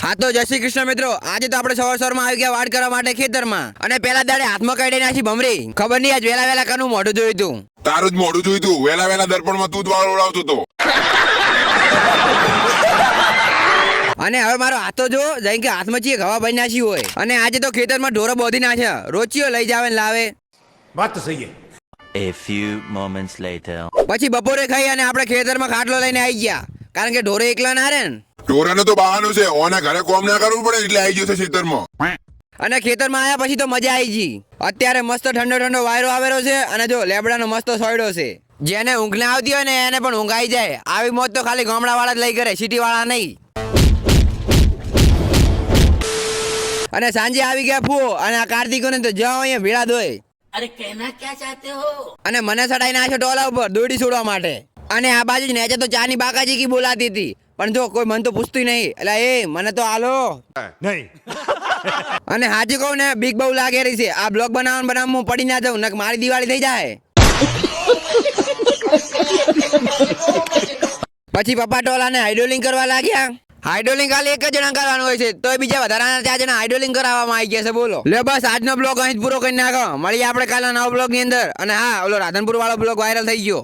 હા તો જય શ્રી કૃષ્ણ મિત્રો, આજે તો આપણે સવારમાં આવી ગયા વાડ કરવા માટે ખેતરમાં, અને પેલા દાડે હાથમાં કાઢી નાખી ભમરી. ખબર નહીં આજ વેલા વેલા કાનું મોઢું જોયું તું. તારું જ મોઢું જોયું તું, વેલા વેલા દર્પણમાં તું જ વાળ ઉડાવતો તો. અને હવે મારો હાથો જો જઈ કે હાથમાં ચીએ હવા ભરી નાખી હોય, અને આજે તો ખેતરમાં ઢોરો બોધી નાખ્યા, રોચીઓ લઈ જાવે ને લાવે. વાત તો સહી. A few moments later. પછી બપોરે ખાઈ અને આપણે ખેતરમાં ખાટલો લઈને આવી ગયા, કારણ કે ઢોરો એકલા ના રહે ને. ઢોરાને તો બહાનું છે, ઓને ઘરે કોમ ના કરવું પડે એટલે આવી ગયો છે ખેતરમાં. અને ખેતરમાં આવ્યા પછી તો મજા આવી ગઈ. અત્યારે મસ્ત ઠંડો ઠંડો વાયરો આવેલો છે, અને જો લેબડાનો મસ્ત સોયડો છે. જેને ઊંઘ ના આવતી હોય ને એને પણ ઊંઘ આવી જાય. આવી મોત તો ખાલી ગામડા વાળા જ લઈ કરે, સિટી વાળા નહીં. અને સાંજે આવી ગયા ફૂ, અને આ કાર્તિકોને તો જાઓ અહીંયા ભીડા દોય. अरे कहना क्या चाहते हो? અને મને સડાઈ નાખ્યો ટોલા ઉપર દોડી છોડવા માટે. અને આ બાજુ નેચે તો ચાની બાકાજી કી બોલાતી હતી, પણ જો કોઈ મને તો પૂછતું નહીં. એટલે એ મને તો આલો નહીં. અને હાજી કહું ને, બીક બહુ લાગે રહી છે. આ બ્લોગ બનાવવાનું હું પડી ના જાઉં, નક મારી દિવાળી થઈ જાય. પછી પપ્પા ટોલાને હાઇડ્રોલિંગ કરવા લાગ્યા. હાઇડ્રોલિંગ ખાલી એક જ જણા કરવાનું હોય છે, તોય બીજા વધારાના 4 જણા હાઇડ્રોલિંગ કરાવવામાં આવી ગયા છે. બોલો લે, બસ આજનો બ્લોગ અહીં જ પૂરો કરી નાખો. મળીએ આપણે કાલના નવા બ્લોગ ની અંદર. અને હા, ઓલો રાધનપુર વાળો બ્લોગ વાયરલ થઈ ગયો.